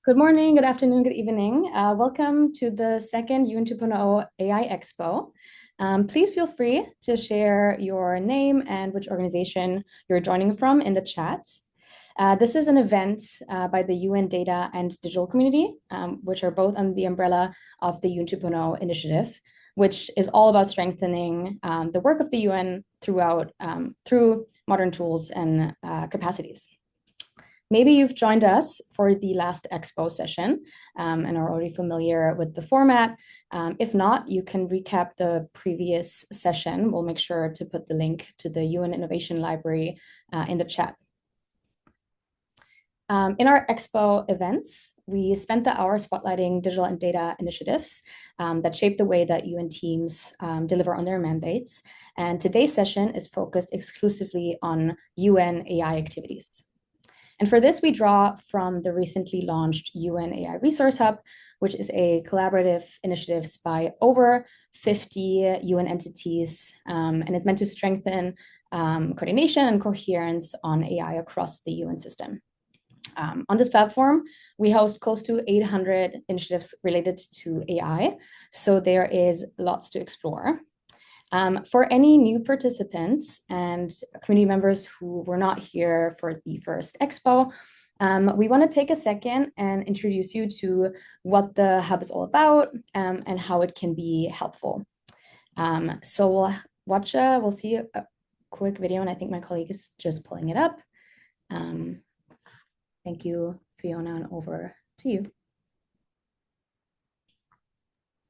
Good morning, good afternoon, good evening. Welcome to the second UN 2.0 AI Expo. Please feel free to share your name and which organization you're joining from in the chat. This is an event by the UN Data and Digital Community, which are both under the umbrella of the UN 2.0 initiative, which is all about strengthening the work of the UN through modern tools and capacities. Maybe you've joined us for the last Expo session and are already familiar with the format. If not, you can recap the previous session. We'll make sure to put the link to the UN Innovation Library in the chat. In our Expo events, we spent the hour spotlighting digital and data initiatives that shape the way that UN teams deliver on their mandates. And today's session is focused exclusively on UN AI activities. And for this, we draw from the recently launched UN AI Resource Hub, which is a collaborative initiative by over 50 UN entities, and it's meant to strengthen coordination and coherence on AI across the UN system. On this platform, we host close to 800 initiatives related to AI, so there is lots to explore. For any new participants and community members who were not here for the first Expo, we want to take a second and introduce you to what the hub is all about and how it can be helpful. So we'll see a quick video, and I think my colleague is just pulling it up. Thank you, Fiona, and over to you.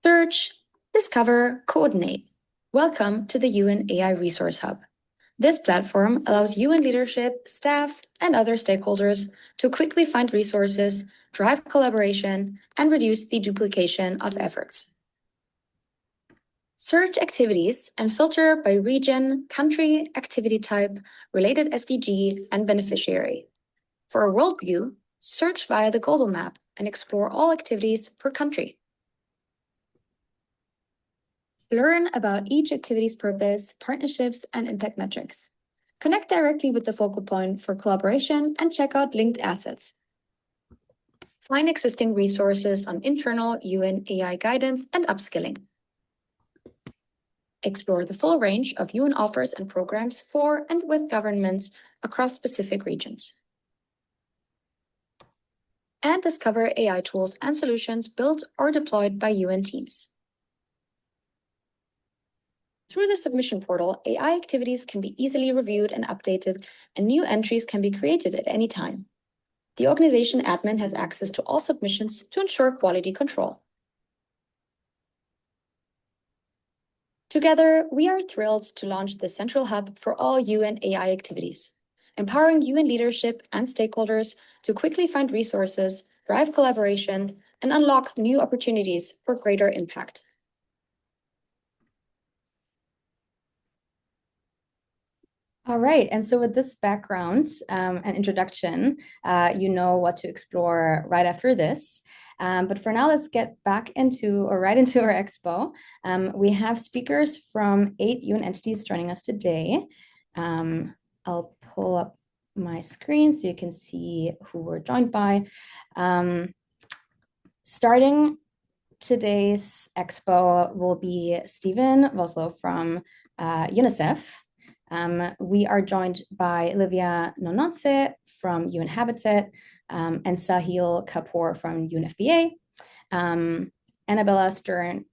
Search, discover, coordinate. Welcome to the UN AI Resource Hub. This platform allows UN leadership, staff, and other stakeholders to quickly find resources, drive collaboration, and reduce the duplication of efforts. Search activities and filter by region, country, activity type, related SDG, and beneficiary. For a world view, search via the global map and explore all activities per country. Learn about each activity's purpose, partnerships, and impact metrics. Connect directly with the focal point for collaboration and check out linked assets. Find existing resources on internal UN AI guidance and upskilling. Explore the full range of UN offers and programs for and with governments across specific regions. And discover AI tools and solutions built or deployed by UN teams. Through the submission portal, AI activities can be easily reviewed and updated, and new entries can be created at any time. The organization admin has access to all submissions to ensure quality control. Together, we are thrilled to launch the central hub for all UN AI activities, empowering UN leadership and stakeholders to quickly find resources, drive collaboration, and unlock new opportunities for greater impact. All right, and so with this background and introduction, you know what to explore right after this. But for now, let's get right into our expo. We have speakers from 8 UN entities joining us today. I'll pull up my screen so you can see who we're joined by. Starting today's expo will be Stephen Voslo from UNICEF. We are joined by Livia Nononse from UN Habitat and Sahil Kapoor from UNFPA. Annabella Steeren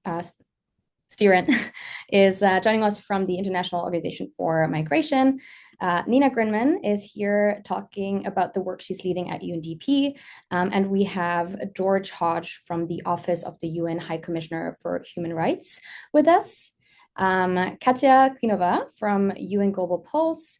is joining us from the International Organization for Migration. Nina Grinman is here talking about the work she's leading at UNDP. And we have George Hodge from the Office of the UN High Commissioner for Human Rights with us. Katya Klinova from UN Global Pulse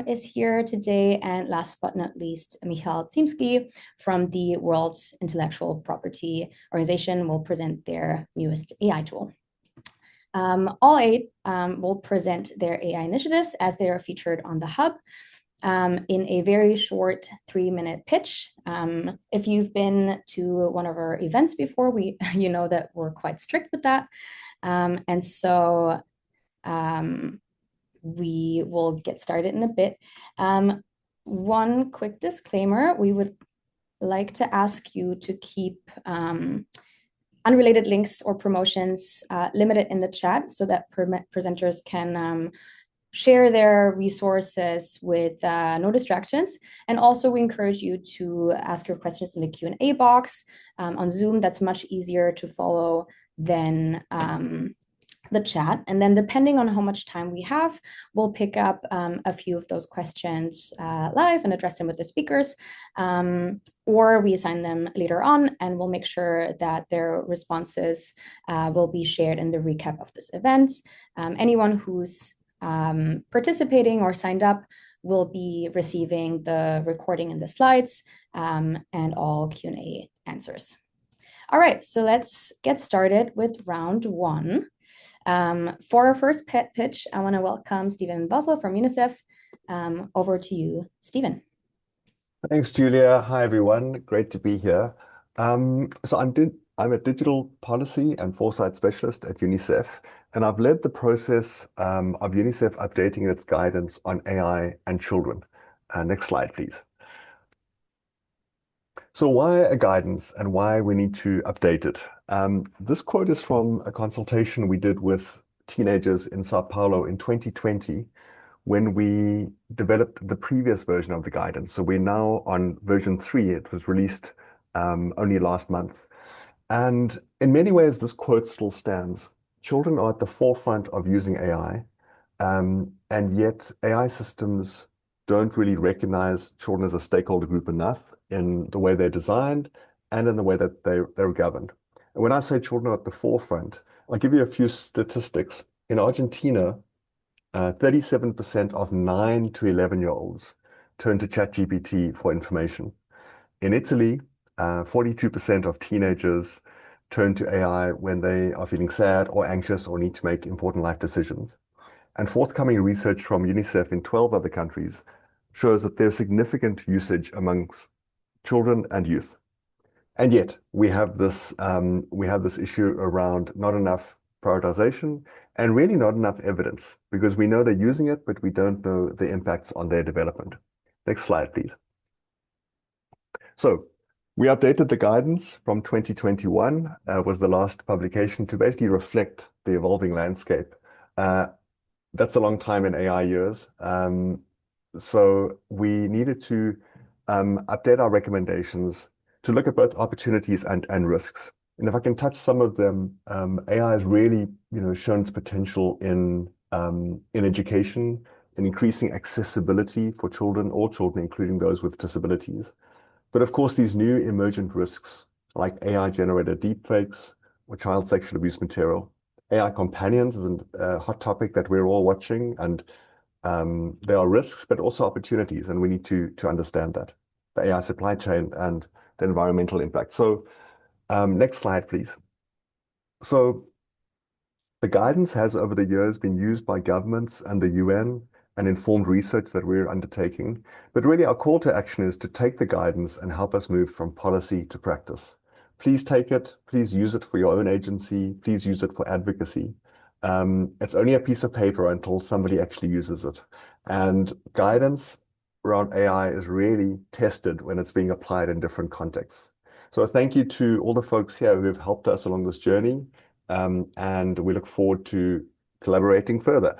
is here today. And last but not least, Michal Tsimsky from the World Intellectual Property Organization will present their newest AI tool. All 8 will present their AI initiatives as they are featured on the hub in a very short 3-minute pitch. If you've been to one of our events before, you know that we're quite strict with that. And so we will get started in a bit. One quick disclaimer, we would like to ask you to keep unrelated links or promotions limited in the chat so that presenters can share their resources with no distractions. And also we encourage you to ask your questions in the Q&A box on Zoom. That's much easier to follow than the chat. And then depending on how much time we have, we'll pick up a few of those questions live and address them with the speakers, or we assign them later on, and we'll make sure that their responses will be shared in the recap of this event. Anyone who's participating or signed up will be receiving the recording and the slides and all Q&A answers. All right, so let's get started with round one. For our first pitch, I want to welcome Stephen Boswell from UNICEF. Over to you, Stephen. Thanks, Julia. Hi, everyone. Great to be here. I'm a digital policy and foresight specialist at UNICEF, and I've led the process of UNICEF updating its guidance on AI and children. Next slide, please. So why a guidance and why we need to update it? This quote is from a consultation we did with teenagers in Sao Paulo in 2020 when we developed the previous version of the guidance. So we're now on version 3. It was released only last month. And in many ways, this quote still stands. Children are at the forefront of using AI, and yet AI systems don't really recognize children as a stakeholder group enough in the way they're designed and in the way that they're governed. And when I say children are at the forefront, I'll give you a few statistics. In Argentina, 37% of 9 to 11-year-olds turn to ChatGPT for information. In Italy, 42% of teenagers turn to AI when they are feeling sad or anxious or need to make important life decisions. And forthcoming research from UNICEF in 12 other countries shows that there's significant usage amongst children and youth. And yet we have this issue around not enough prioritization and really not enough evidence, because we know they're using it, but we don't know the impacts on their development. Next slide, please. So we updated the guidance from 2021, was the last publication, to basically reflect the evolving landscape. That's a long time in AI years. So we needed to update our recommendations to look at both opportunities and risks. And if I can touch some of them, AI has really, shown its potential in education, in increasing accessibility for children, all children, including those with disabilities. But of course, these new emergent risks, like AI-generated deepfakes or child sexual abuse material, AI companions is a hot topic that we're all watching, and there are risks, but also opportunities, and we need to understand that. The AI supply chain and the environmental impact. So next slide, please. So the guidance has over the years been used by governments and the UN and informed research that we're undertaking. But really our call to action is to take the guidance and help us move from policy to practice. Please take it, please use it for your own agency, please use it for advocacy. It's only a piece of paper until somebody actually uses it. And guidance around AI is really tested when it's being applied in different contexts. So thank you to all the folks here who have helped us along this journey, and we look forward to collaborating further.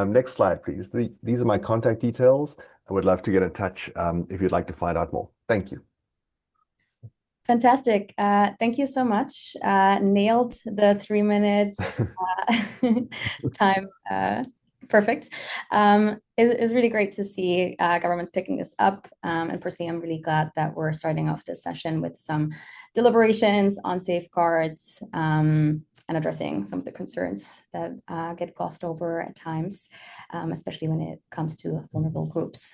Next slide, please. These are my contact details. I would love to get in touch if you'd like to find out more. Thank you. Fantastic. Thank you so much. Nailed the 3 minutes time. Perfect. It's really great to see governments picking this up. And personally, I'm really glad that we're starting off this session with some deliberations on safeguards and addressing some of the concerns that get glossed over at times, especially when it comes to vulnerable groups.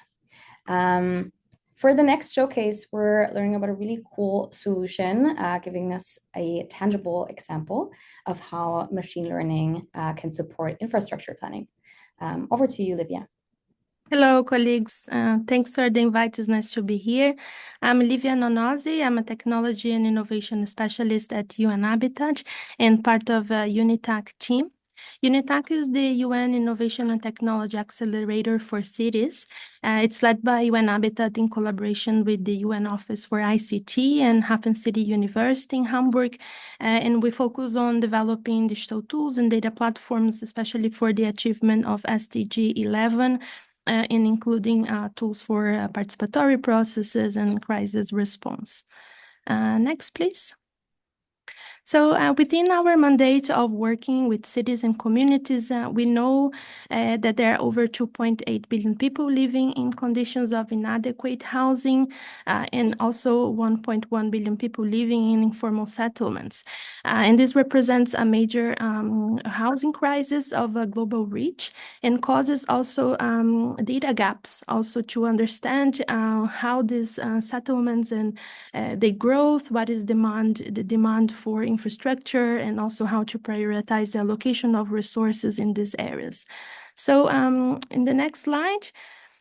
For the next showcase, we're learning about a really cool solution, giving us a tangible example of how machine learning can support infrastructure planning. Over to you, Livia. Hello, colleagues. Thanks for the invite. It's nice to be here. I'm Livia Nonozzi. I'm a technology and innovation specialist at UN Habitat and part of a UNITAC team. UNITAC is the UN Innovation and Technology Accelerator for Cities. It's led by UN Habitat in collaboration with the UN Office for ICT and Hafen City University in Hamburg. And we focus on developing digital tools and data platforms, especially for the achievement of SDG 11, and including tools for participatory processes and crisis response. Next, please. So within our mandate of working with cities and communities, we know that there are over 2.8 billion people living in conditions of inadequate housing, and also 1.1 billion people living in informal settlements. And this represents a major housing crisis of a global reach and causes also data gaps also to understand how these settlements and the growth, what is the demand for infrastructure, and also how to prioritize the allocation of resources in these areas. So in the next slide,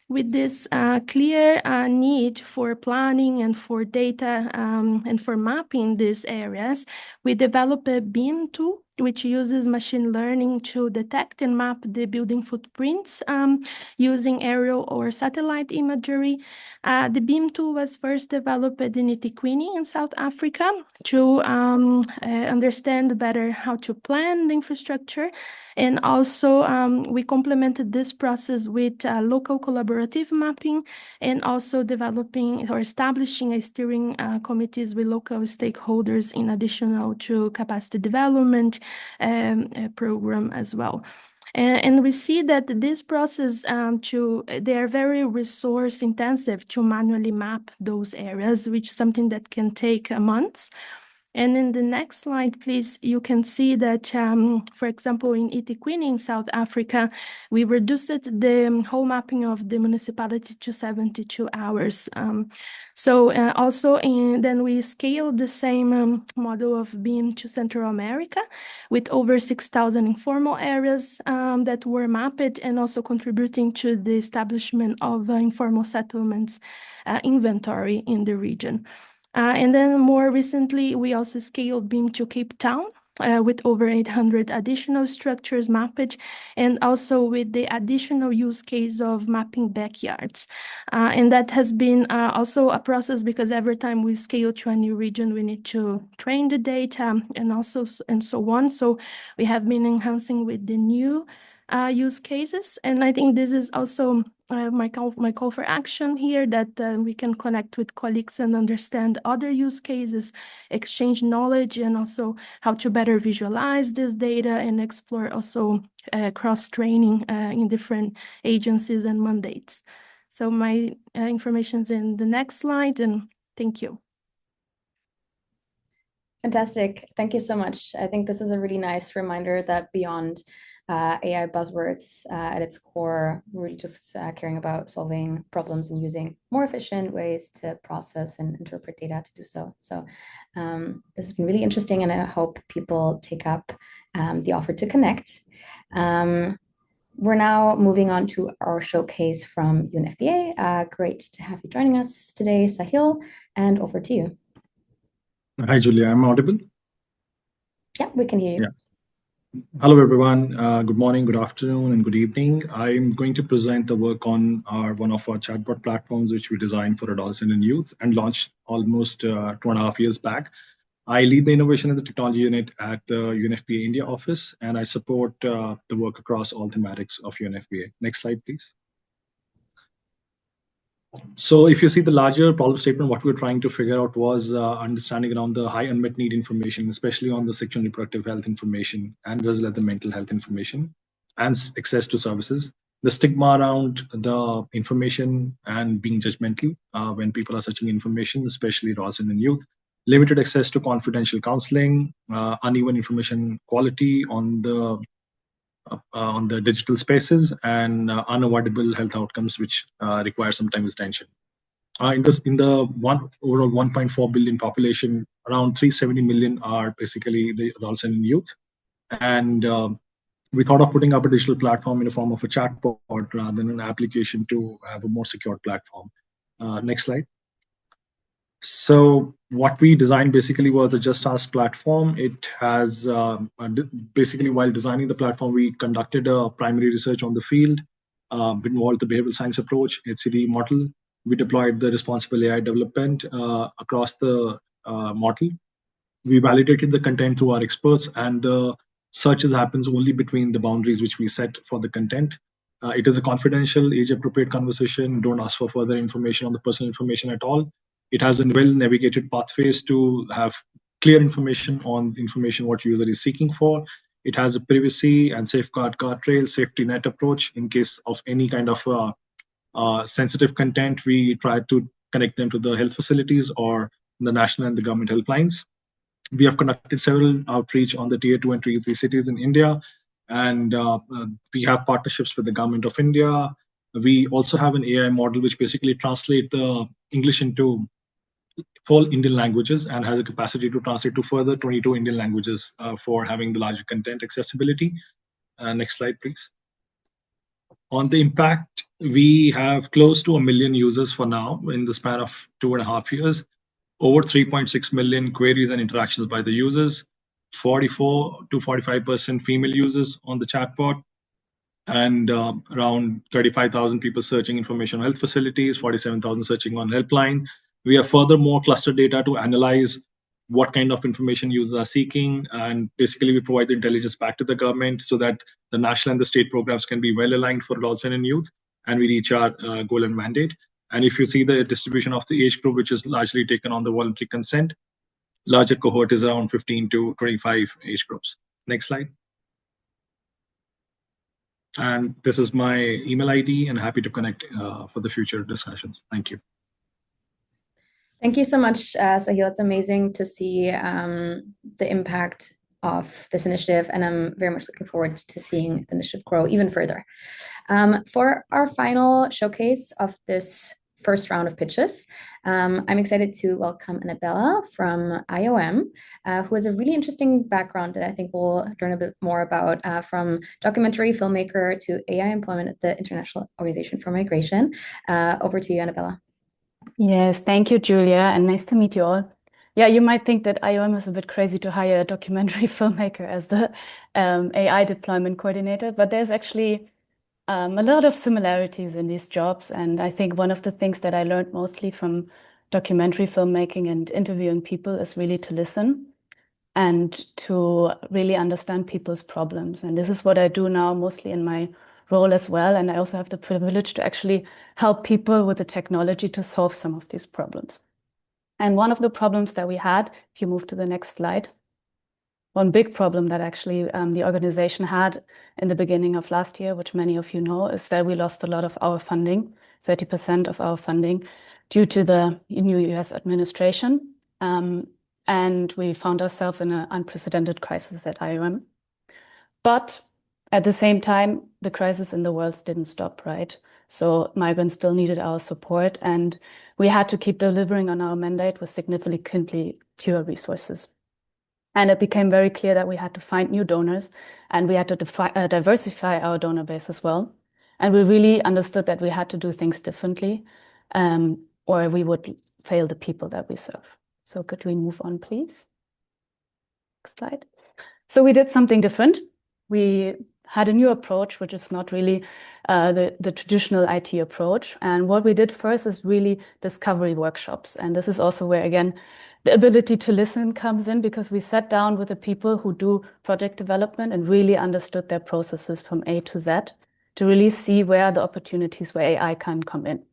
with this clear need for planning and for data and for mapping these areas, we developed a BEAM tool, which uses machine learning to detect and map the building footprints using aerial or satellite imagery. The BEAM tool was first developed in eThekwini in South Africa to understand better how to plan the infrastructure. And also we complemented this process with local collaborative mapping and also developing or establishing a steering committees with local stakeholders in addition to capacity development program as well. And we see that this process, they are very resource intensive to manually map those areas, which is something that can take months. And in the next slide, please, you can see that, for example, in eThekwini in South Africa, we reduced the whole mapping of the municipality to 72 hours. Then we scaled the same model of BEAM to Central America with over 6,000 informal areas that were mapped and also contributing to the establishment of informal settlements inventory in the region. And then more recently, we also scaled BEAM to Cape Town with over 800 additional structures mapped, and also with the additional use case of mapping backyards. And that has been also a process because every time we scale to a new region, we need to train the data and so on. So we have been enhancing with the new use cases. And I think this is also my call for action here, that we can connect with colleagues and understand other use cases, exchange knowledge, and also how to better visualize this data and explore also cross-training in different agencies and mandates. So my information's in the next slide, and thank you. Fantastic. Thank you so much. I think this is a really nice reminder that beyond AI buzzwords, at its core, we're really just caring about solving problems and using more efficient ways to process and interpret data to do so. So this has been really interesting, and I hope people take up the offer to connect. We're now moving on to our showcase from UNFPA. Great to have you joining us today, Sahil, and over to you. Hi, Julia. I'm audible? Yeah, we can hear you. Yeah. Hello, everyone. Good morning, good afternoon, and good evening. I'm going to present the work on one of our chatbot platforms, which we designed for adolescents and youth and launched almost 2.5 years back. I lead the innovation and the technology unit at the UNFPA India office, and I support the work across all thematics of UNFPA. Next slide, please. So if you see the larger problem statement, what we're trying to figure out was understanding around the high unmet need information, especially on the sexual and reproductive health information, and as well as the mental health information and access to services. The stigma around the information and being judgmental when people are searching information, especially adolescents and youth, limited access to confidential counseling, uneven information quality on the digital spaces, and unavoidable health outcomes which require sometimes attention. In the overall 1.4 billion population, around 370 million are basically the adolescents and youth. And we thought of putting up a digital platform in the form of a chatbot rather than an application to have a more secure platform. Next slide. So what we designed basically was the Just Ask platform. It has basically, while designing the platform, we conducted a primary research on the field, involved the behavioral science approach, HCD model. We deployed the responsible AI development across the model. We validated the content through our experts, and the searches happens only between the boundaries which we set for the content. It is a confidential, age-appropriate conversation. Don't ask for further information on the personal information at all. It has a well-navigated pathways to have clear information on the information what user is seeking for. It has a privacy and safeguard guardrail, safety net approach. In case of any kind of sensitive content, we try to connect them to the health facilities or the national and the government helplines. We have conducted several outreach on the tier 2 and tier 3 cities in India, and we have partnerships with the government of India. We also have an AI model which basically translates English into 4 Indian languages and has a capacity to translate to further 22 Indian languages for having the larger content accessibility. Next slide, please. On the impact, we have close to 1 million users for now in the span of 2.5 years. Over 3.6 million queries and interactions by the users, 44 to 45% female users on the chatbot, and around 35,000 people searching information on health facilities, 47,000 searching on helpline. We have furthermore cluster data to analyze what kind of information users are seeking, and basically we provide the intelligence back to the government so that the national and the state programs can be well aligned for adolescent and youth, and we reach our goal and mandate. And if you see the distribution of the age group, which is largely taken on the voluntary consent, larger cohort is around 15 to 25 age groups. Next slide. And this is my email ID, and happy to connect for the future discussions. Thank you. Thank you so much, Sahil. It's amazing to see the impact of this initiative, and I'm very much looking forward to seeing the initiative grow even further. For our final showcase of this first round of pitches, I'm excited to welcome Annabella from IOM, who has a really interesting background that I think we'll learn a bit more about, from documentary filmmaker to AI employment at the International Organization for Migration. Over to you, Annabella. Yes, thank you, Julia, and nice to meet you all. Yeah, you might think that IOM is a bit crazy to hire a documentary filmmaker as the AI deployment coordinator, but there's actually a lot of similarities in these jobs. And I think one of the things that I learned mostly from documentary filmmaking and interviewing people is really to listen and to really understand people's problems. And this is what I do now, mostly in my role as well. And I also have the privilege to actually help people with the technology to solve some of these problems. And one of the problems that we had, if you move to the next slide, one big problem that actually the organization had in the beginning of last year, which many of you know, is that we lost a lot of our funding, 30% of our funding, due to the new US administration. And we found ourselves in an unprecedented crisis at IOM. But at the same time, the crisis in the world didn't stop, right? So migrants still needed our support, and we had to keep delivering on our mandate with significantly fewer resources. And it became very clear that we had to find new donors, and we had to diversify our donor base as well. And we really understood that we had to do things differently, or we would fail the people that we serve. So could we move on, please? Next slide. So we did something different. We had a new approach, which is not really the traditional IT approach. And what we did first is really discovery workshops. And this is also where, again, the ability to listen comes in, because we sat down with the people who do project development and really understood their processes from A to Z to really see where the opportunities where AI can come in.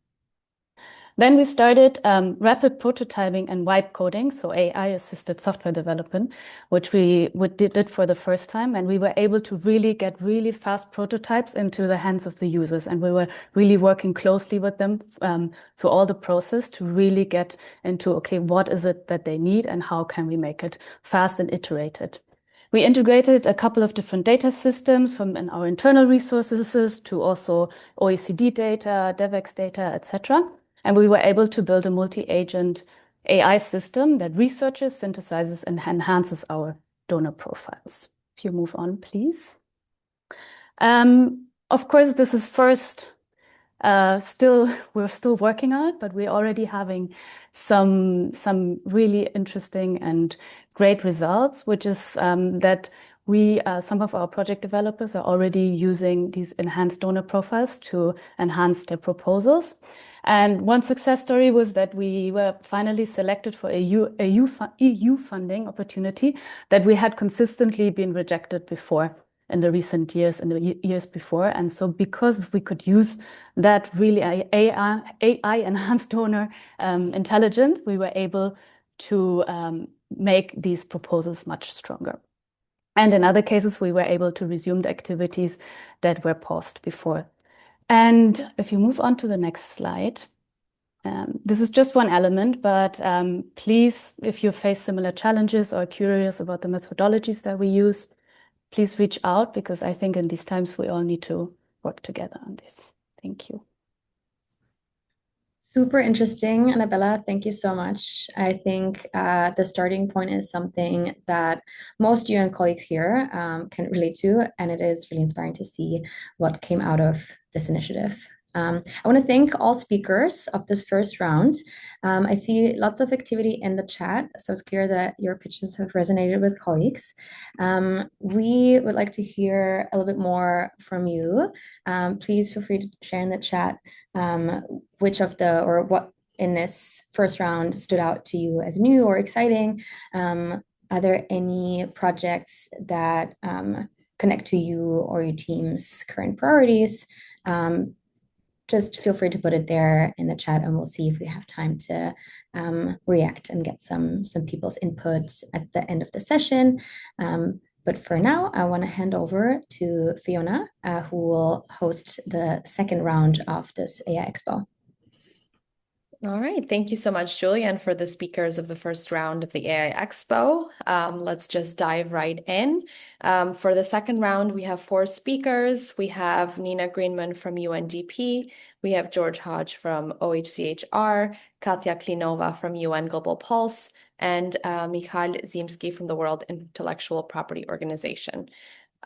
Then we started rapid prototyping and wipe coding, so AI-assisted software development, which we did for the first time. And we were able to really get really fast prototypes into the hands of the users. And we were really working closely with them through all the process to really get into, okay, what is it that they need and how can we make it fast and iterated. We integrated a couple of different data systems from our internal resources to also OECD data, DevEx data, etc. And we were able to build a multi-agent AI system that researches, synthesizes, and enhances our donor profiles. If you move on, please. Of course, this is first We're still working on it, but we're already having some really interesting and great results, which is that some of our project developers are already using these enhanced donor profiles to enhance their proposals. And one success story was that we were finally selected for a EU funding opportunity that we had consistently been rejected before in the recent years, in the years before. And so because we could use that really AI enhanced donor intelligence, we were able to make these proposals much stronger. And in other cases, we were able to resume the activities that were paused before. And if you move on to the next slide, this is just one element, but please, if you face similar challenges or are curious about the methodologies that we use, please reach out, because I think in these times we all need to work together on this. Thank you. Super interesting, Annabella. Thank you so much. I think the starting point is something that most UN colleagues here can relate to, and it is really inspiring to see what came out of this initiative. I want to thank all speakers of this first round. I see lots of activity in the chat, so it's clear that your pitches have resonated with colleagues. We would like to hear a little bit more from you. Please feel free to share in the chat what in this first round stood out to you as new or exciting. Are there any projects that connect to you or your team's current priorities? Just feel free to put it there in the chat, and we'll see if we have time to react and get some people's input at the end of the session. But for now, I want to hand over to Fiona, who will host the second round of this AI Expo. All right. Thank you so much, Julia, and for the speakers of the first round of the AI Expo. Let's just dive right in. For the second round, we have 4 speakers. We have Nina Greenman from UNDP. We have George Hodge from OHCHR, Katja Klinova from UN Global Pulse, and Michal Zimski from the World Intellectual Property Organization.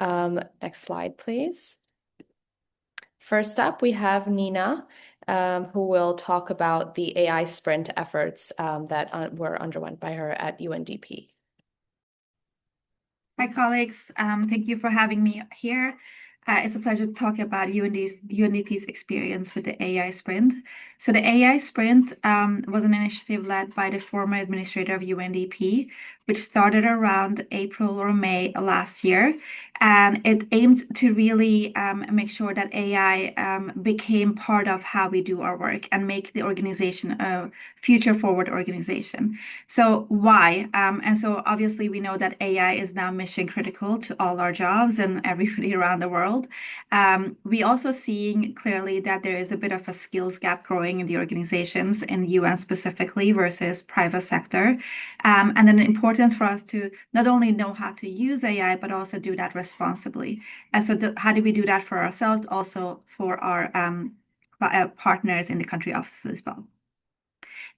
Next slide, please. First up, we have Nina, who will talk about the AI sprint efforts that were underwent by her at UNDP. Hi, colleagues. Thank you for having me here. It's a pleasure to talk about UNDP's experience with the AI Sprint. So the AI Sprint was an initiative led by the former administrator of UNDP, which started around April or May last year. And it aimed to really make sure that AI became part of how we do our work and make the organization a future-forward organization. So why? And so obviously we know that AI is now mission critical to all our jobs and everybody around the world. We also seeing clearly that there is a bit of a skills gap growing in the organizations in the UN specifically versus private sector. And then the importance for us to not only know how to use AI, but also do that responsibly. And so how do we do that for ourselves, also for our partners in the country offices as well?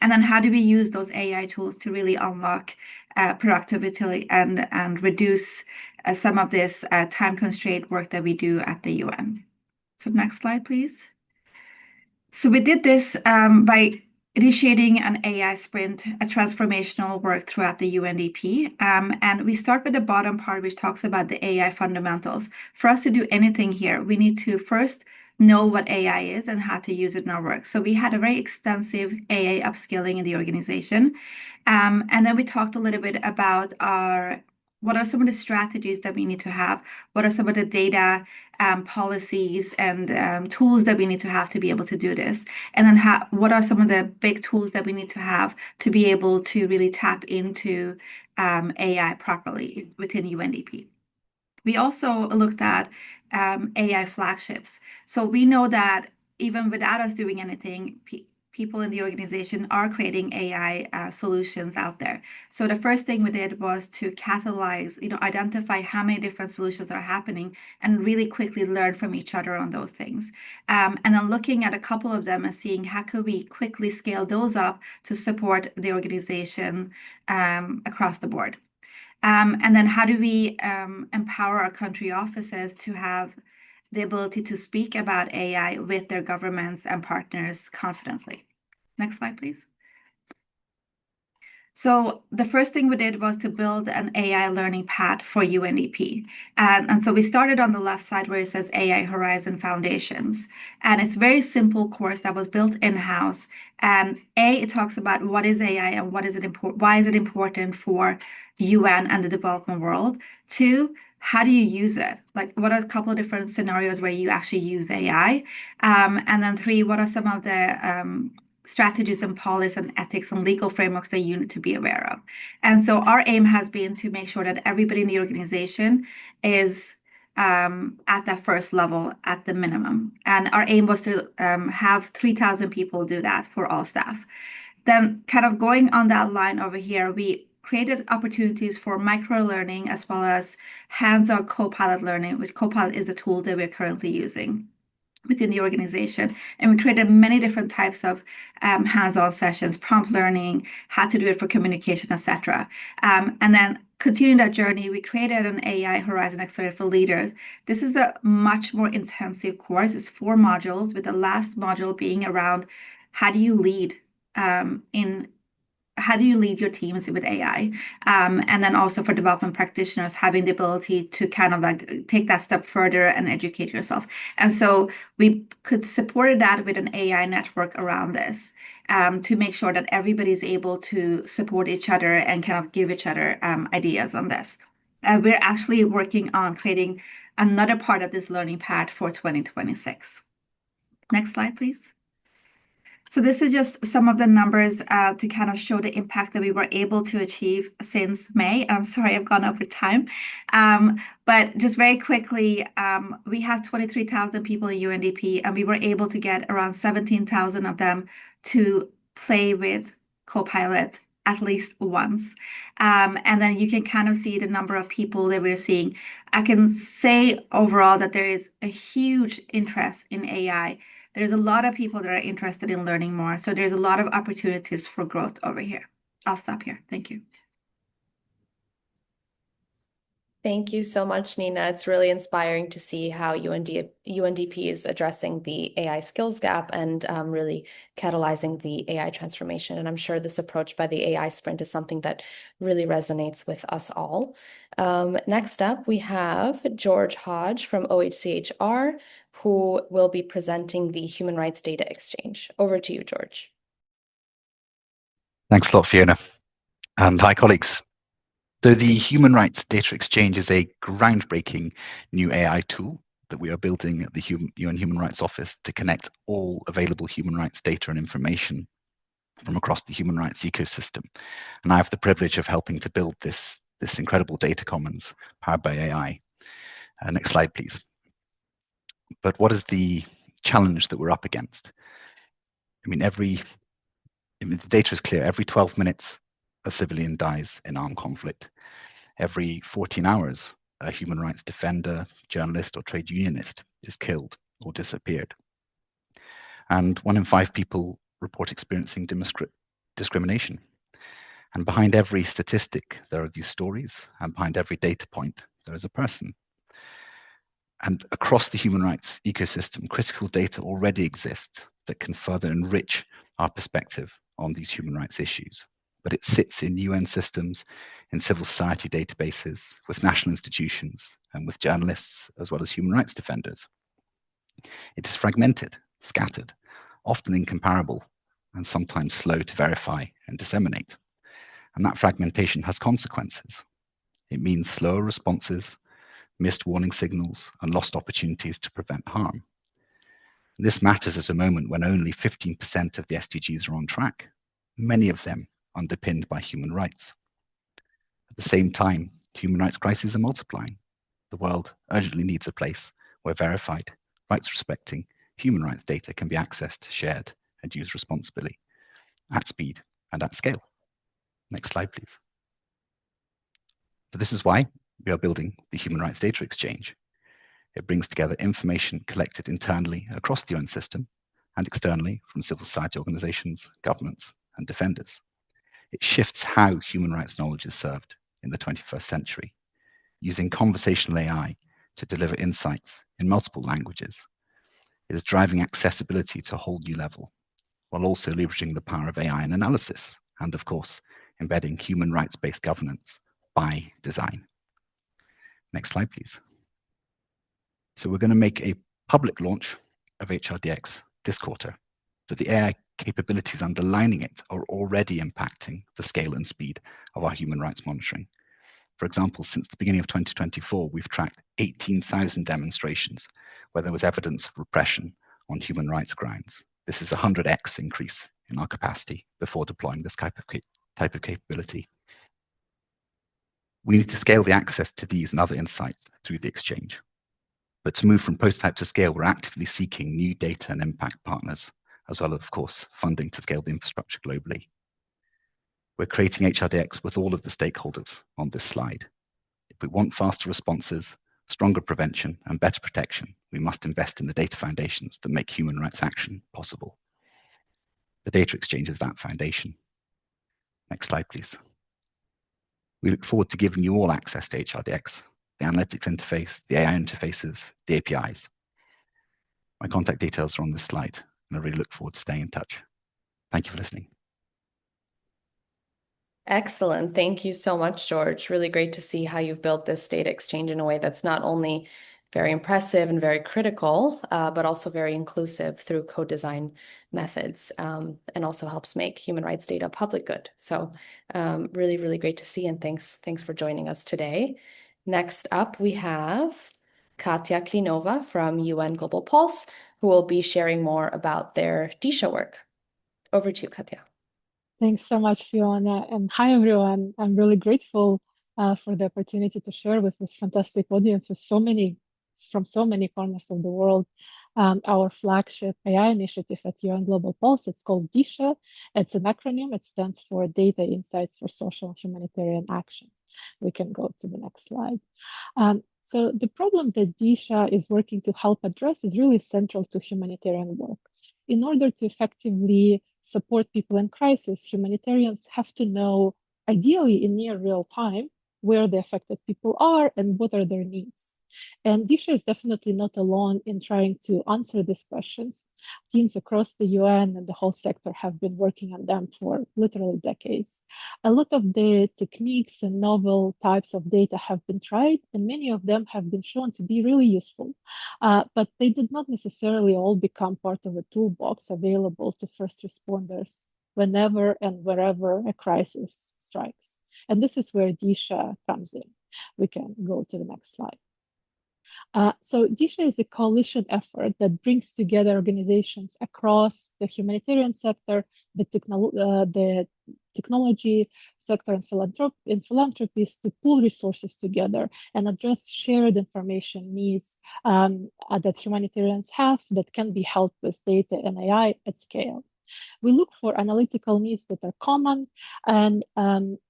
And then how do we use those AI tools to really unlock productivity and reduce some of this time constraint work that we do at the UN? So next slide, please. So we did this by initiating an AI sprint, a transformational work throughout the UNDP. And we start with the bottom part, which talks about the AI fundamentals. For us to do anything here, we need to first know what AI is and how to use it in our work. So we had a very extensive AI upskilling in the organization. And then we talked a little bit about what are some of the strategies that we need to have? What are some of the data policies and tools that we need to have to be able to do this? And then what are some of the big tools that we need to have to be able to really tap into AI properly within UNDP? We also looked at AI flagships. So we know that even without us doing anything, people in the organization are creating AI solutions out there. So the first thing we did was to catalyze, identify how many different solutions are happening and really quickly learn from each other on those things. And then looking at a couple of them and seeing how could we quickly scale those up to support the organization across the board. And then how do we empower our country offices to have the ability to speak about AI with their governments and partners confidently. Next slide, please. So the first thing we did was to build an AI learning path for UNDP. And so we started on the left side where it says AI Horizon Foundations. And it's a very simple course that was built in-house. And it talks about what is AI and why is it important for UN and the development world. 2, how do you use it? Like, what are a couple of different scenarios where you actually use AI? And then 3, what are some of the strategies and policies and ethics and legal frameworks that you need to be aware of. And so our aim has been to make sure that everybody in the organization is at that first level at the minimum. And our aim was to have 3,000 people do that for all staff. Then kind of going on that line over here, we created opportunities for micro-learning as well as hands-on co-pilot learning, which co-pilot is a tool that we're currently using within the organization. And we created many different types of hands-on sessions, prompt learning, how to do it for communication, etc. And then continuing that journey, we created an AI Horizon Accelerator for leaders. This is a much more intensive course. It's 4 modules, with the last module being around how do you lead your teams with AI? And then also for development practitioners, having the ability to kind of like take that step further and educate yourself. And so we could support that with an AI network around this to make sure that everybody's able to support each other and kind of give each other ideas on this. We're actually working on creating another part of this learning path for 2026. Next slide, please. So this is just some of the numbers to kind of show the impact that we were able to achieve since May. I'm sorry, I've gone over time. But just very quickly, we have 23,000 people in UNDP, and we were able to get around 17,000 of them to play with Copilot at least once. And then you can kind of see the number of people that we're seeing. I can say overall that there is a huge interest in AI. There's a lot of people that are interested in learning more. So there's a lot of opportunities for growth over here. I'll stop here. Thank you. Thank you so much, Nina. It's really inspiring to see how UNDP is addressing the AI skills gap and really catalyzing the AI transformation. And I'm sure this approach by the AI Sprint is something that really resonates with us all. Next up, we have George Hodge from OHCHR, who will be presenting the Human Rights Data Exchange. Over to you, George. Thanks a lot, Fiona. And hi, colleagues. So the Human Rights Data Exchange is a groundbreaking new AI tool that we are building at the UN Human Rights Office to connect all available human rights data and information from across the human rights ecosystem. And I have the privilege of helping to build this incredible data commons powered by AI. Next slide, please. But what is the challenge that we're up against? I mean, the data is clear. Every 12 minutes, a civilian dies in armed conflict. Every 14 hours, a human rights defender, journalist, or trade unionist is killed or disappeared. And 1 in 5 people report experiencing discrimination. And behind every statistic, there are these stories, and behind every data point, there is a person. And across the human rights ecosystem, critical data already exists that can further enrich our perspective on these human rights issues. But it sits in UN systems, in civil society databases, with national institutions, and with journalists, as well as human rights defenders. It is fragmented, scattered, often incomparable, and sometimes slow to verify and disseminate. And that fragmentation has consequences. It means slower responses, missed warning signals, and lost opportunities to prevent harm. This matters at a moment when only 15% of the SDGs are on track, many of them underpinned by human rights. At the same time, human rights crises are multiplying. The world urgently needs a place where verified, rights-respecting human rights data can be accessed, shared, and used responsibly, at speed and at scale. Next slide, please. So this is why we are building the Human Rights Data Exchange. It brings together information collected internally across the UN system and externally from civil society organizations, governments, and defenders. It shifts how human rights knowledge is served in the 21st century, using conversational AI to deliver insights in multiple languages. It is driving accessibility to a whole new level, while also leveraging the power of AI and analysis, and of course, embedding human rights-based governance by design. Next slide, please. So we're going to make a public launch of HRDx this quarter, but the AI capabilities underlining it are already impacting the scale and speed of our human rights monitoring. For example, since the beginning of 2024, we've tracked 18,000 demonstrations where there was evidence of repression on human rights grounds. This is a 100x increase in our capacity before deploying this type of capability. We need to scale the access to these and other insights through the exchange. But to move from prototype to scale, we're actively seeking new data and impact partners, as well as, of course, funding to scale the infrastructure globally. We're creating HRDx with all of the stakeholders on this slide. If we want faster responses, stronger prevention, and better protection, we must invest in the data foundations that make human rights action possible. The data exchange is that foundation. Next slide, please. We look forward to giving you all access to HRDx, the analytics interface, the AI interfaces, the APIs. My contact details are on this slide, and I really look forward to staying in touch. Thank you for listening. Excellent. Thank you so much, George. Really great to see how you've built this data exchange in a way that's not only very impressive and very critical, but also very inclusive through co-design methods, and also helps make human rights data public good. So really, really great to see, and thanks for joining us today. Next up, we have Katya Klinova from UN Global Pulse, who will be sharing more about their DISHA work. Over to you, Katya. Thanks so much, Fiona, and hi, everyone. I'm really grateful for the opportunity to share with this fantastic audience from so many corners of the world our flagship AI initiative at UN Global Pulse. It's called DISHA. It's an acronym. It stands for Data Insights for Social and Humanitarian Action. We can go to the next slide. So the problem that DISHA is working to help address is really central to humanitarian work. In order to effectively support people in crisis, humanitarians have to know, ideally in near real time, where the affected people are and what are their needs. And DISHA is definitely not alone in trying to answer these questions. Teams across the UN and the whole sector have been working on them for literally decades. A lot of the techniques and novel types of data have been tried, and many of them have been shown to be really useful. But they did not necessarily all become part of a toolbox available to first responders whenever and wherever a crisis strikes. And this is where DISHA comes in. We can go to the next slide. So DISHA is a coalition effort that brings together organizations across the humanitarian sector, the technology sector, and philanthropies to pool resources together and address shared information needs that humanitarians have that can be helped with data and AI at scale. We look for analytical needs that are common and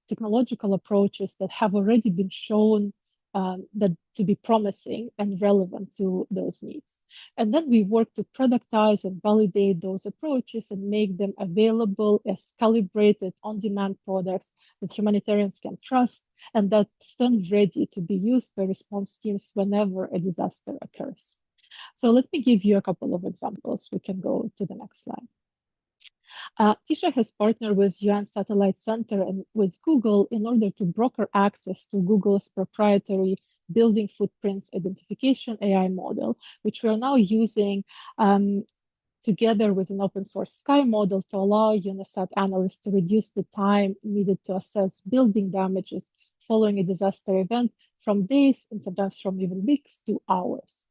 technological approaches that have already been shown to be promising and relevant to those needs. And then we work to productize and validate those approaches and make them available as calibrated on-demand products that humanitarians can trust and that stand ready to be used by response teams whenever a disaster occurs. So let me give you a couple of examples. We can go to the next slide. DISHA has partnered with UN Satellite Center and with Google in order to broker access to Google's proprietary building footprints identification AI model, which we are now using together with an open source Sky model to allow UNICEF analysts to reduce the time needed to assess building damages following a disaster event from days and sometimes from even weeks to hours.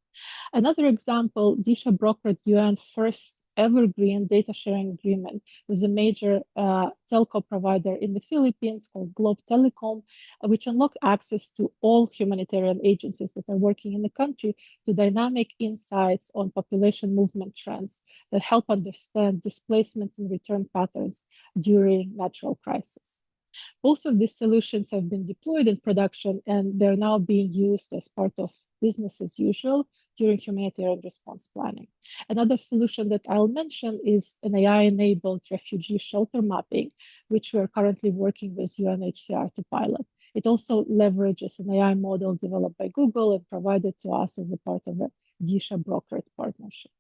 Another example, DISHA brokered UN's first evergreen data sharing agreement with a major telco provider in the Philippines called Globe Telecom, which unlocked access to all humanitarian agencies that are working in the country to dynamic insights on population movement trends that help understand displacement and return patterns during natural crisis. Both of these solutions have been deployed in production, and they're now being used as part of business as usual during humanitarian response planning. Another solution that I'll mention is an AI-enabled refugee shelter mapping, which we're currently working with UNHCR to pilot. It also leverages an AI model developed by Google and provided to us as a part of a DISHA brokered partnership.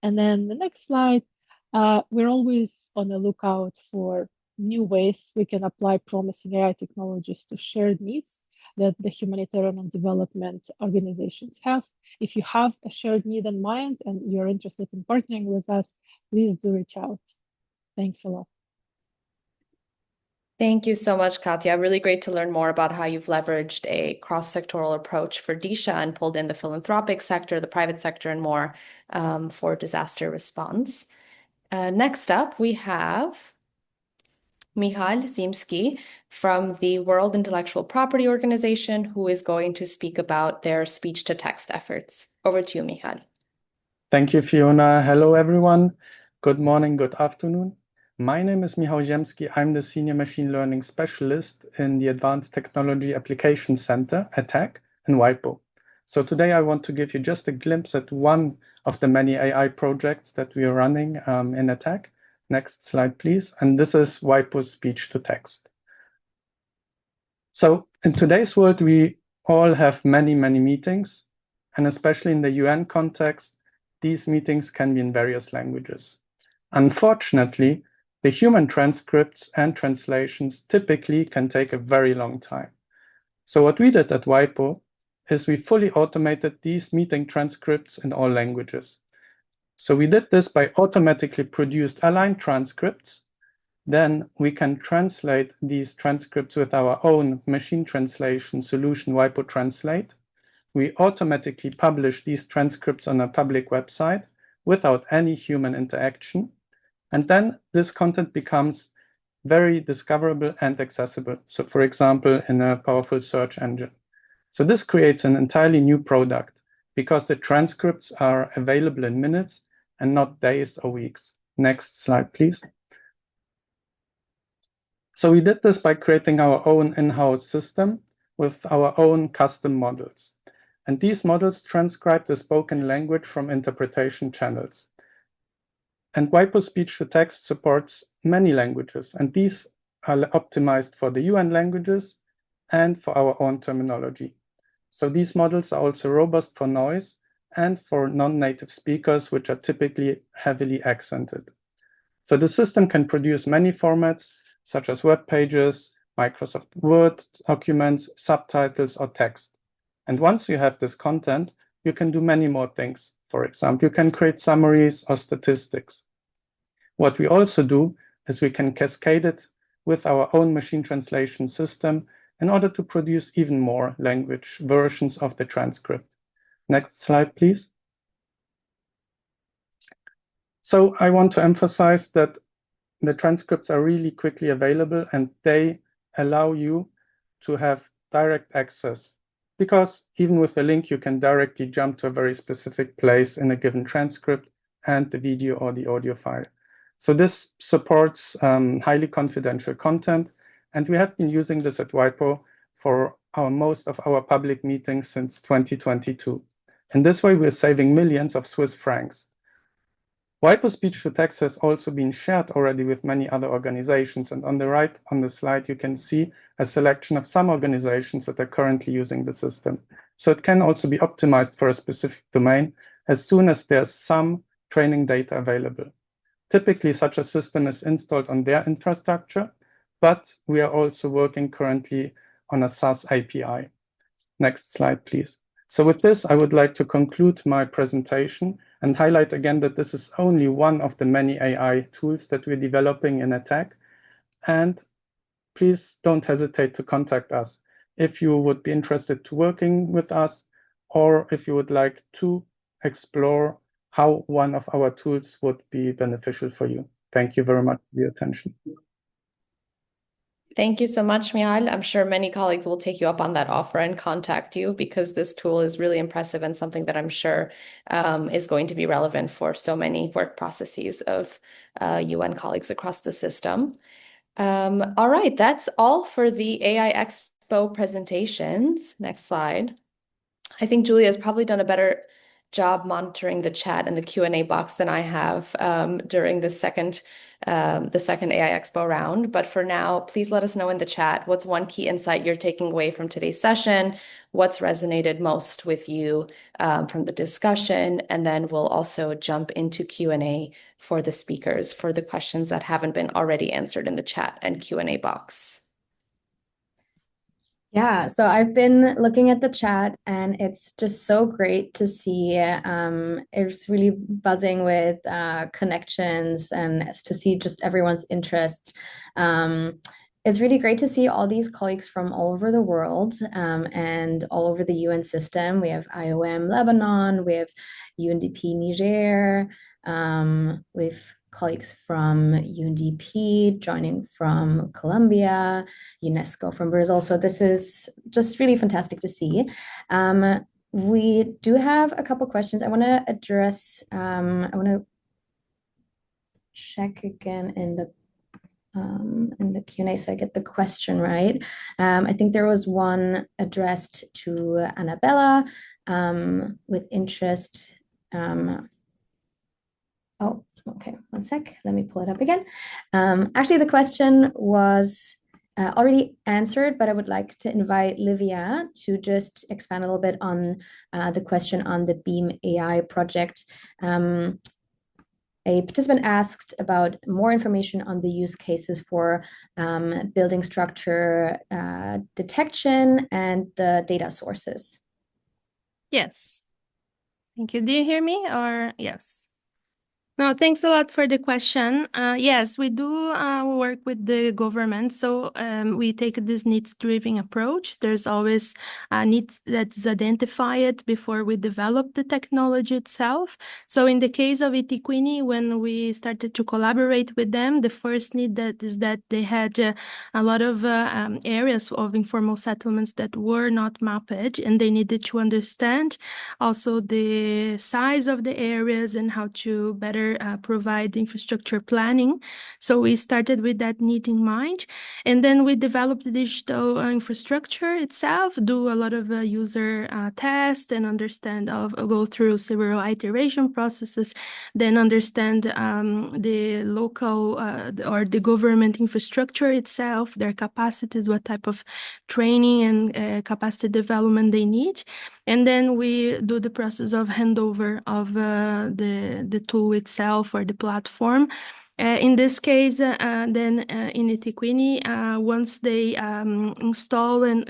And then the next slide, we're always on the lookout for new ways we can apply promising AI technologies to shared needs that the humanitarian and development organizations have. If you have a shared need in mind and you're interested in partnering with us, please do reach out. Thanks a lot. Thank you so much, Katya. Really great to learn more about how you've leveraged a cross-sectoral approach for DISHA and pulled in the philanthropic sector, the private sector, and more for disaster response. Next up, we have Michal Zimski from the World Intellectual Property Organization, who is going to speak about their speech-to-text efforts. Over to you, Michal. Thank you, Fiona. Hello, everyone. Good morning, good afternoon. My name is Michal Zimski. I'm the Senior Machine Learning Specialist in the Advanced Technology Application Center, ATTAC, in WIPO. So today I want to give you just a glimpse at one of the many AI projects that we are running in ATTAC. Next slide, please. And this is WIPO's speech-to-text. So in today's world, we all have many, many meetings, and especially in the UN context, these meetings can be in various languages. Unfortunately, the human transcripts and translations typically can take a very long time. So what we did at WIPO is we fully automated these meeting transcripts in all languages. So we did this by automatically produced aligned transcripts. Then we can translate these transcripts with our own machine translation solution, WIPO Translate. We automatically publish these transcripts on a public website without any human interaction. And then this content becomes very discoverable and accessible. So for example, in a powerful search engine. So this creates an entirely new product because the transcripts are available in minutes and not days or weeks. Next slide, please. So we did this by creating our own in-house system with our own custom models. And these models transcribe the spoken language from interpretation channels. And WIPO speech-to-text supports many languages, and these are optimized for the UN languages and for our own terminology. So these models are also robust for noise and for non-native speakers, which are typically heavily accented. So the system can produce many formats, such as web pages, Microsoft Word documents, subtitles, or text. And once you have this content, you can do many more things. For example, you can create summaries or statistics. What we also do is we can cascade it with our own machine translation system in order to produce even more language versions of the transcript. Next slide, please. So I want to emphasize that the transcripts are really quickly available and they allow you to have direct access, because even with a link, you can directly jump to a very specific place in a given transcript and the video or the audio file. So this supports highly confidential content, and we have been using this at WIPO for most of our public meetings since 2022. In this way, we're saving millions of Swiss francs. WIPO speech-to-text has also been shared already with many other organizations, and on the right on the slide, you can see a selection of some organizations that are currently using the system. So it can also be optimized for a specific domain as soon as there's some training data available. Typically, such a system is installed on their infrastructure, but we are also working currently on a SaaS API. Next slide, please. So with this, I would like to conclude my presentation and highlight again that this is only one of the many AI tools that we're developing in ATTAC. And please don't hesitate to contact us if you would be interested to working with us, or if you would like to explore how one of our tools would be beneficial for you. Thank you very much for your attention. Thank you so much, Michal. I'm sure many colleagues will take you up on that offer and contact you, because this tool is really impressive and something that I'm sure is going to be relevant for so many work processes of UN colleagues across the system. All right, that's all for the AI Expo presentations. Next slide. I think Julia has probably done a better job monitoring the chat and the Q&A box than I have during the second AI Expo round. But for now, please let us know in the chat what's one key insight you're taking away from today's session, what's resonated most with you from the discussion, and then we'll also jump into Q&A for the speakers for the questions that haven't been already answered in the chat and Q&A box. Yeah, so I've been looking at the chat and it's just so great to see. It's really buzzing with connections and to see just everyone's interest. It's really great to see all these colleagues from all over the world and all over the UN system. We have IOM Lebanon, we have UNDP Niger, we have colleagues from UNDP joining from Colombia, UNESCO from Brazil. So this is just really fantastic to see. We do have a couple questions I want to address. I want to check again in the Q&A so I get the question right. I think there was one addressed to Annabella with interest. Oh, okay, one sec. Let me pull it up again. Actually, the question was already answered, but I would like to invite Livia to just expand a little bit on the question on the Beam AI project. A participant asked about more information on the use cases for building structure detection and the data sources. Yes. Thank you. Do you hear me or yes? No, thanks a lot for the question. Yes, we do work with the government. So we take this needs-driven approach. There's always a need that is identified before we develop the technology itself. So in the case of Itiquini, when we started to collaborate with them, the first need is that they had a lot of areas of informal settlements that were not mapped, and they needed to understand also the size of the areas and how to better provide infrastructure planning. So we started with that need in mind. And then we developed the digital infrastructure itself, do a lot of user tests and go through several iteration processes, then understand the local or the government infrastructure itself, their capacities, what type of training and capacity development they need. And then we do the process of handover of the tool itself or the platform. In this case, then in Itiquini, once they install and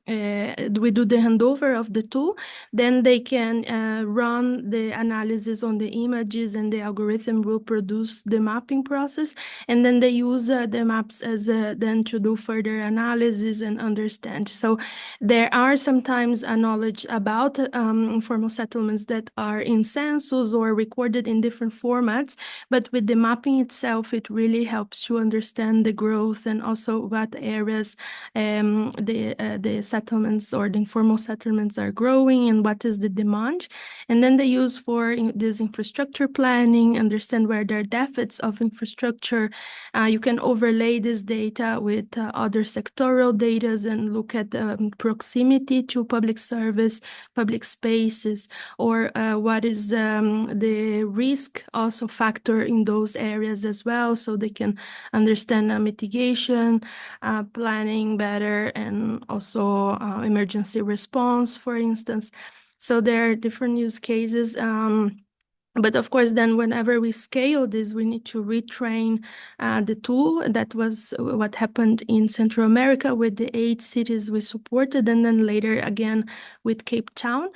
we do the handover of the tool, then they can run the analysis on the images and the algorithm will produce the mapping process. And then they use the maps as then to do further analysis and understand. So there are sometimes a knowledge about informal settlements that are in census or recorded in different formats, but with the mapping itself, it really helps to understand the growth and also what areas the settlements or the informal settlements are growing and what is the demand. And then they use for this infrastructure planning, understand where there are deficits of infrastructure. You can overlay this data with other sectoral data and look at proximity to public service, public spaces, or what is the risk also factor in those areas as well, so they can understand mitigation, planning better, and also emergency response, for instance. So there are different use cases. But of course, then whenever we scale this, we need to retrain the tool. That was what happened in Central America with the 8 cities we supported, and then later again with Cape Town.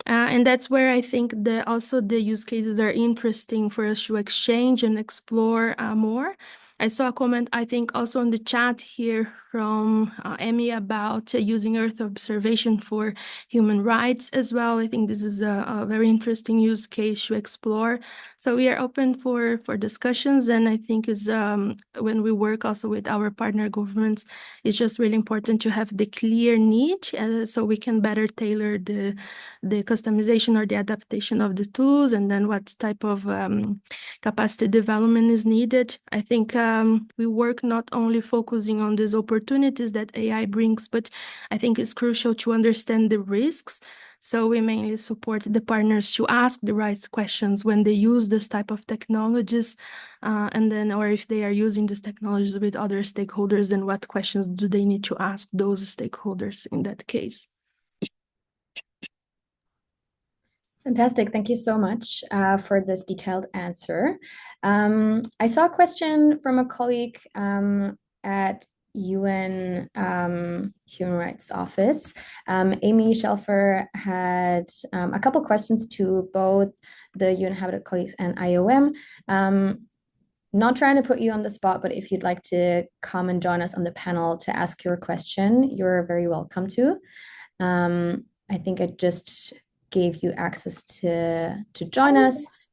And that's where I think also the use cases are interesting for us to exchange and explore more. I saw a comment, I think, also in the chat here from Emmy about using Earth observation for human rights as well. I think this is a very interesting use case to explore. So we are open for discussions, and I think is when we work also with our partner governments, it's just really important to have the clear need so we can better tailor the customization or the adaptation of the tools, and then what type of capacity development is needed. I think we work not only focusing on these opportunities that AI brings, but I think it's crucial to understand the risks So we mainly support the partners to ask the right questions when they use this type of technologies, and then, or if they are using these technologies with other stakeholders, then what questions do they need to ask those stakeholders in that case? Fantastic. Thank you so much for this detailed answer. I saw a question from a colleague at UN Human Rights Office. Amy Shelfer had a couple questions to both the UN Habitat colleagues and IOM. Not trying to put you on the spot, but if you'd like to come and join us on the panel to ask your question, you're very welcome to. I think I just gave you access to join us.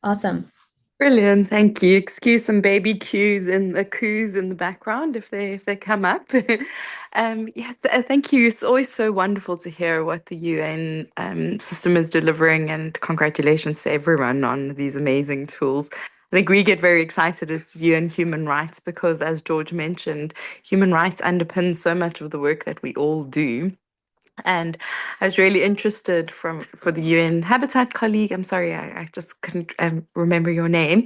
Awesome. Brilliant, thank you. Excuse some baby coos in the background if they come up. Thank you. It's always so wonderful to hear what the UN system is delivering, and congratulations to everyone on these amazing tools. I think we get very excited at UN Human Rights because, as George mentioned, human rights underpin so much of the work that we all do. And I was really interested for the UN Habitat colleague. I'm sorry, I just couldn't remember your name.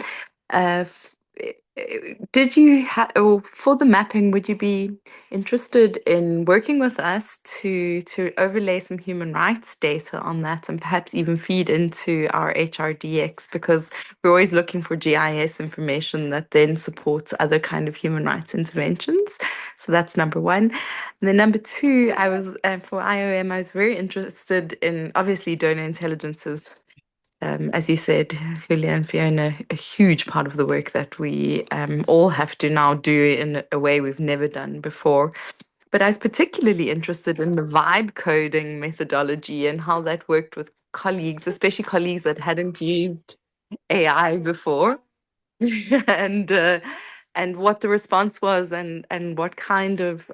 Did you or for the mapping, would you be interested in working with us to overlay some human rights data on that and perhaps even feed into our HRDx, because we're always looking for GIS information that then supports other kind of human rights interventions. So that's number one. And then number two, I was for IOM, I was very interested in, obviously, donor intelligences. As you said, Julia and Fiona, a huge part of the work that we all have to now do in a way we've never done before. But I was particularly interested in the vibe coding methodology and how that worked with colleagues, especially colleagues that hadn't used AI before. And what the response was, and what kind of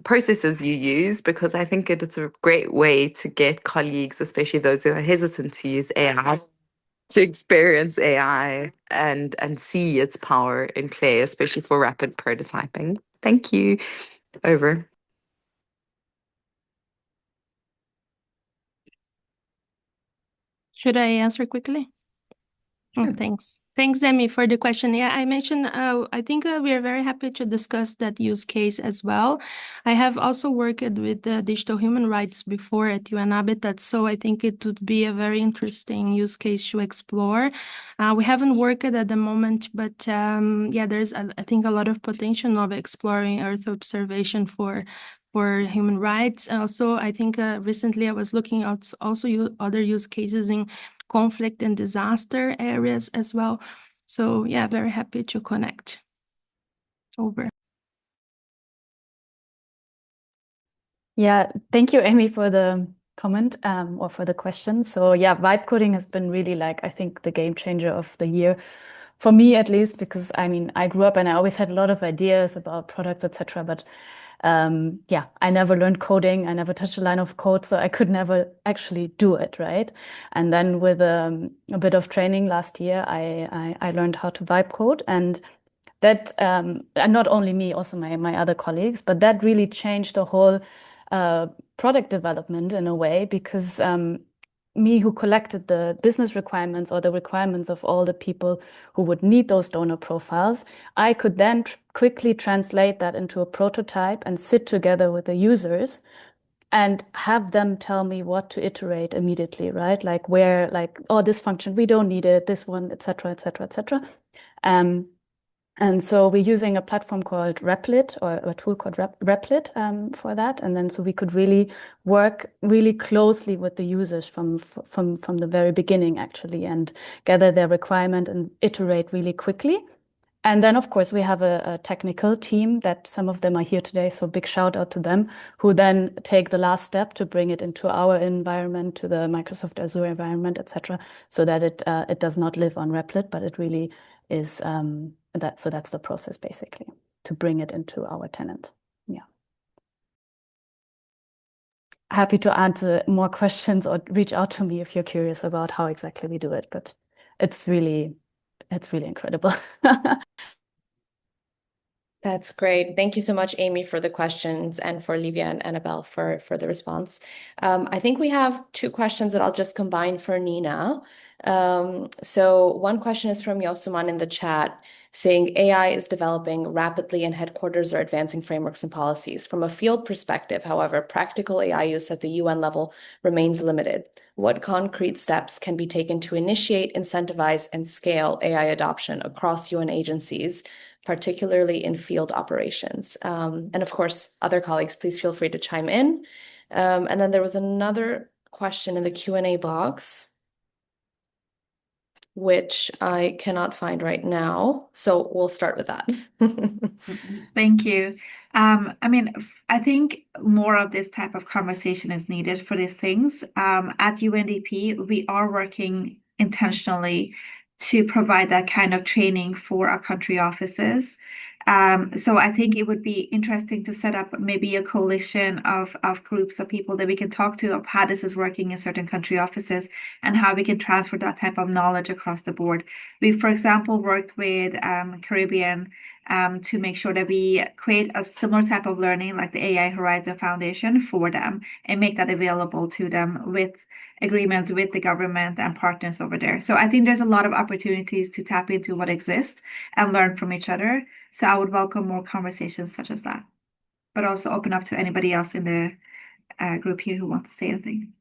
processes you use, because I think it's a great way to get colleagues, especially those who are hesitant to use AI, to experience AI and see its power in play, especially for rapid prototyping. Thank you. Over. Should I answer quickly? Oh, thanks. Thanks, Emmy, for the question. Yeah, I mentioned, I think we are very happy to discuss that use case as well. I have also worked with digital human rights before at UN Habitat, so I think it would be a very interesting use case to explore. We haven't worked at the moment, but yeah, there's, I think, a lot of potential of exploring Earth observation for human rights. Also, I think recently I was looking at also other use cases in conflict and disaster areas as well. So yeah, very happy to connect. Over. Yeah, thank you, Amy, for the comment or for the question. So yeah, vibe coding has been really, like, I think, the game changer of the year, for me at least, because I mean, I grew up and I always had a lot of ideas about products, etc. But yeah, I never learned coding. I never touched a line of code, so I could never actually do it, right? And then with a bit of training last year, I learned how to vibe code, and that and not only me, also my other colleagues, but that really changed the whole product development in a way, because me, who collected the business requirements or the requirements of all the people who would need those donor profiles, I could then quickly translate that into a prototype and sit together with the users and have them tell me what to iterate immediately, right? Like where, like, oh, this function, we don't need it, this one, etc., etc., etc. And so we're using a platform called Replit, or a tool called Replit for that. And then so we could really work really closely with the users from the very beginning, actually, and gather their requirement and iterate really quickly. And then, of course, we have a technical team that some of them are here today, so big shout out to them, who then take the last step to bring it into our environment, to the Microsoft Azure environment, etc., so that it does not live on Replit, but it really is that. So that's the process, basically, to bring it into our tenant. Yeah. Happy to answer more questions or reach out to me if you're curious about how exactly we do it, but it's really incredible. That's great. Thank you so much, Amy, for the questions, and for Livia and Annabelle for the response. I think we have two questions that I'll just combine for Nina. So one question is from Yosuman in the chat, saying AI is developing rapidly and headquarters are advancing frameworks and policies. From a field perspective, however, practical AI use at the UN level remains limited. What concrete steps can be taken to initiate, incentivize, and scale AI adoption across UN agencies, particularly in field operations? And of course, other colleagues, please feel free to chime in. And then there was another question in the Q&A box, which I cannot find right now. So we'll start with that. Thank you. I mean, I think more of this type of conversation is needed for these things. At UNDP, we are working intentionally to provide that kind of training for our country offices. So I think it would be interesting to set up maybe a coalition of groups of people that we can talk to of how this is working in certain country offices and how we can transfer that type of knowledge across the board. We, for example, worked with Caribbean to make sure that we create a similar type of learning like the AI Horizon Foundation for them and make that available to them with agreements with the government and partners over there. So I think there's a lot of opportunities to tap into what exists and learn from each other. So I would welcome more conversations such as that, but also open up to anybody else in the group here who wants to say anything.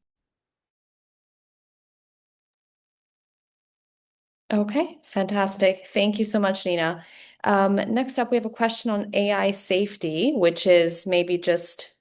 Okay, fantastic. Thank you so much, Nina. Next up, we have a question on AI safety, which is maybe just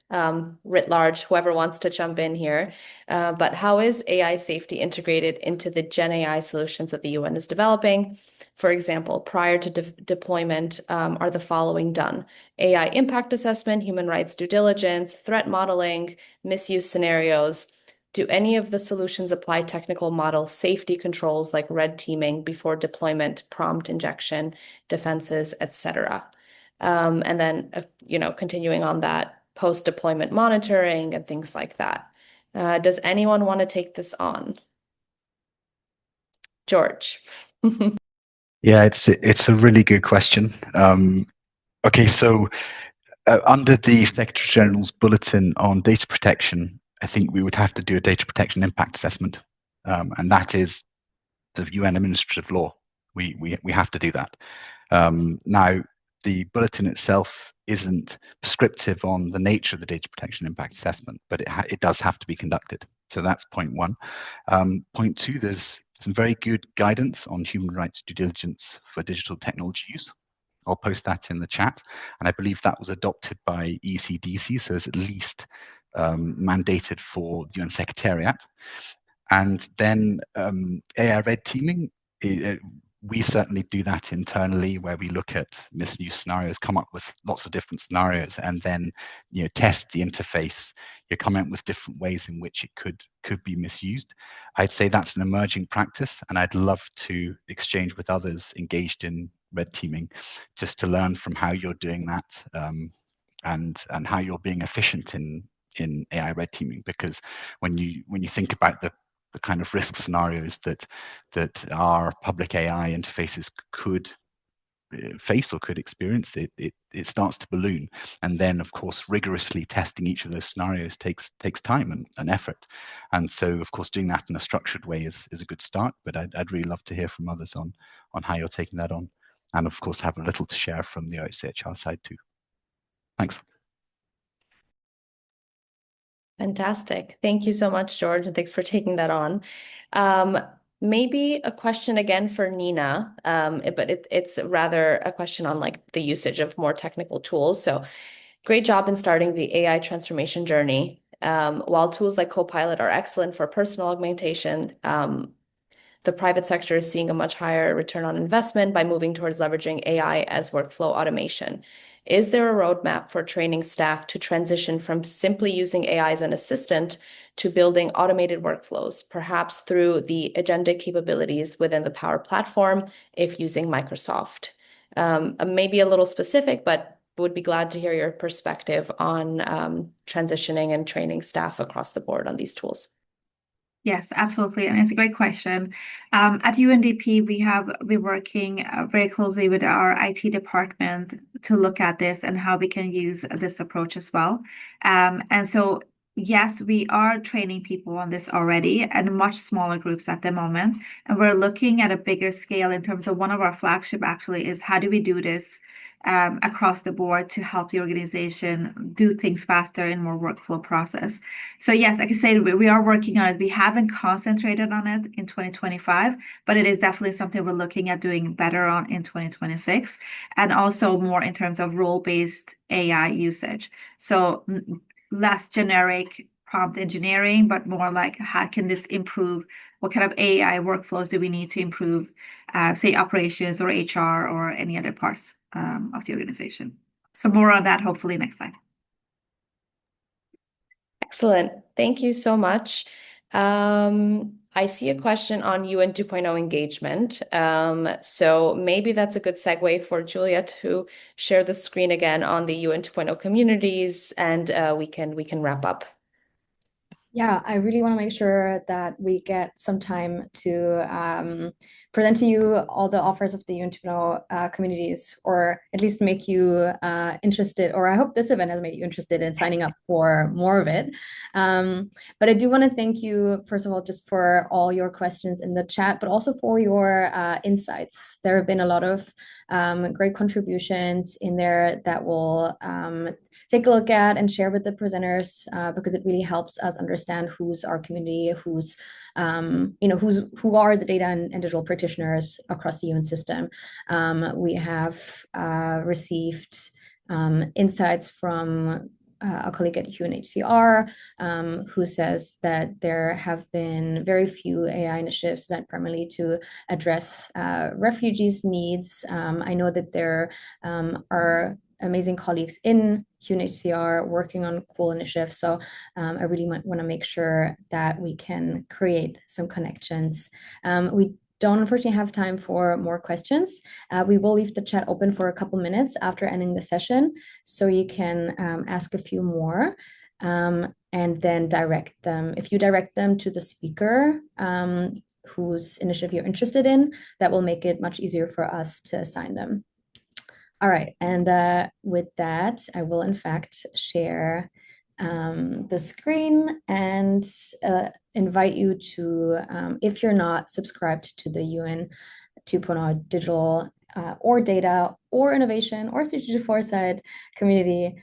writ large, whoever wants to jump in here. But how is AI safety integrated into the Gen AI solutions that the UN is developing? For example, prior to deployment, are the following done: AI impact assessment, human rights due diligence, threat modeling, misuse scenarios? Do any of the solutions apply technical model safety controls like red teaming before deployment, prompt injection, defenses, etc.? And then, continuing on that, post-deployment monitoring and things like that. Does anyone want to take this on? George. Yeah, it's a really good question. Okay, so under the Secretary General's bulletin on data protection, I think we would have to do a data protection impact assessment, and that is the UN administrative law. We have to do that. Now, the bulletin itself isn't prescriptive on the nature of the data protection impact assessment, but it does have to be conducted. So that's point one. Point two, there's some very good guidance on human rights due diligence for digital technology use. I'll post that in the chat. And I believe that was adopted by ECDC, so it's at least mandated for the UN Secretariat. And then AI red teaming, we certainly do that internally, where we look at misuse scenarios, come up with lots of different scenarios, and then test the interface. You come up with different ways in which it could be misused. I'd say that's an emerging practice, and I'd love to exchange with others engaged in red teaming, just to learn from how you're doing that, and how you're being efficient in AI red teaming. Because when you think about the kind of risk scenarios that our public AI interfaces could face or could experience, it starts to balloon. And then, of course, rigorously testing each of those scenarios takes time and effort. And so, of course, doing that in a structured way is a good start. But I'd really love to hear from others on how you're taking that on, and of course have a little to share from the OHCHR side too. Thanks. Fantastic. Thank you so much, George, and thanks for taking that on. Maybe a question again for Nina, but it's rather a question on the usage of more technical tools. So great job in starting the AI transformation journey. While tools like Copilot are excellent for personal augmentation, the private sector is seeing a much higher return on investment by moving towards leveraging AI as workflow automation. Is there a roadmap for training staff to transition from simply using AI as an assistant to building automated workflows, perhaps through the agentic capabilities within the Power Platform, if using Microsoft? Maybe a little specific, but would be glad to hear your perspective on transitioning and training staff across the board on these tools. Yes, absolutely. And it's a great question. At UNDP, we're working very closely with our IT department to look at this and how we can use this approach as well. And so, yes, we are training people on this already and much smaller groups at the moment. And we're looking at a bigger scale in terms of one of our flagship actually is how do we do this across the board to help the organization do things faster in more workflow process. So yes, like I said, we are working on it. We haven't concentrated on it in 2025, but it is definitely something we're looking at doing better on in 2026, and also more in terms of role-based AI usage. So less generic prompt engineering, but more like how can this improve? What kind of AI workflows do we need to improve, say operations or HR or any other parts of the organization? So more on that hopefully next time. Excellent. Thank you so much. I see a question on UN 2.0 engagement. So maybe that's a good segue for Julia to share the screen again on the UN 2.0 communities, and we can wrap up. Yeah, I really want to make sure that we get some time to present to you all the offers of the UN 2.0 communities, or at least make you interested, or I hope this event has made you interested in signing up for more of it. But I do want to thank you, first of all, just for all your questions in the chat, but also for your insights. There have been a lot of great contributions in there that we'll take a look at and share with the presenters because it really helps us understand who's our community, who's who are the data and digital practitioners across the UN system. We have received insights from a colleague at UNHCR who says that there have been very few AI initiatives designed primarily to address refugees' needs. I know that there are amazing colleagues in UNHCR working on cool initiatives. So I really want to make sure that we can create some connections. We don't unfortunately have time for more questions. We will leave the chat open for a couple minutes after ending the session, so you can ask a few more and then direct them. If you direct them to the speaker whose initiative you're interested in, that will make it much easier for us to assign them. All right, and with that, I will in fact share the screen and invite you to, if you're not subscribed to the UN 2.0 digital or data or innovation or strategic foresight community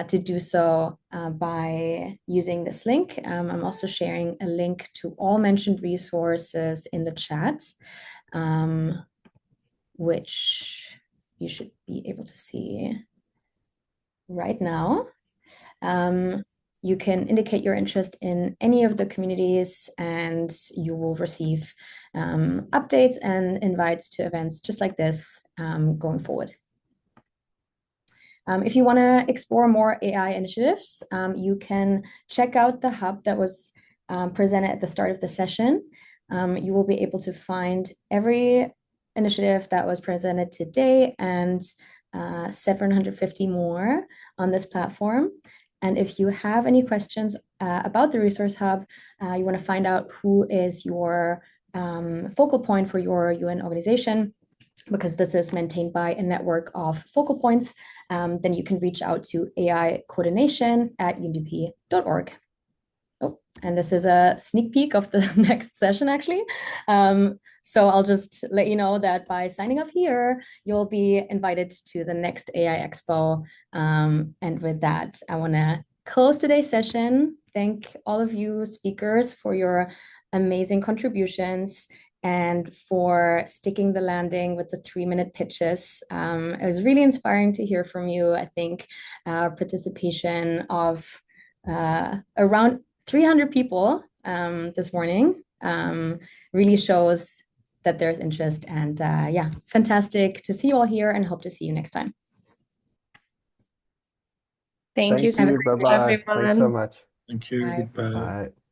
to do so by using this link. I'm also sharing a link to all mentioned resources in the chat, which you should be able to see right now. You can indicate your interest in any of the communities and you will receive updates and invites to events just like this going forward. If you want to explore more AI initiatives, you can check out the hub that was presented at the start of the session. You will be able to find every initiative that was presented today and 750 more on this platform. And if you have any questions about the Resource Hub, you want to find out who is your focal point for your UN organization, because this is maintained by a network of focal points, then you can reach out to AI coordination at undp.org. Oh, and this is a sneak peek of the next session, actually. So I'll just let you know that by signing up here, you'll be invited to the next AI Expo. And with that, I want to close today's session. Thank all of you speakers for your amazing contributions and for sticking the landing with the 3-minute pitches. It was really inspiring to hear from you. I think participation of around 300 people this morning really shows that there's interest, and yeah, fantastic to see you all here and hope to see you next time. Thank you so much, Bye-bye. everyone. Thanks so much. Thank you. Bye. Goodbye. Bye.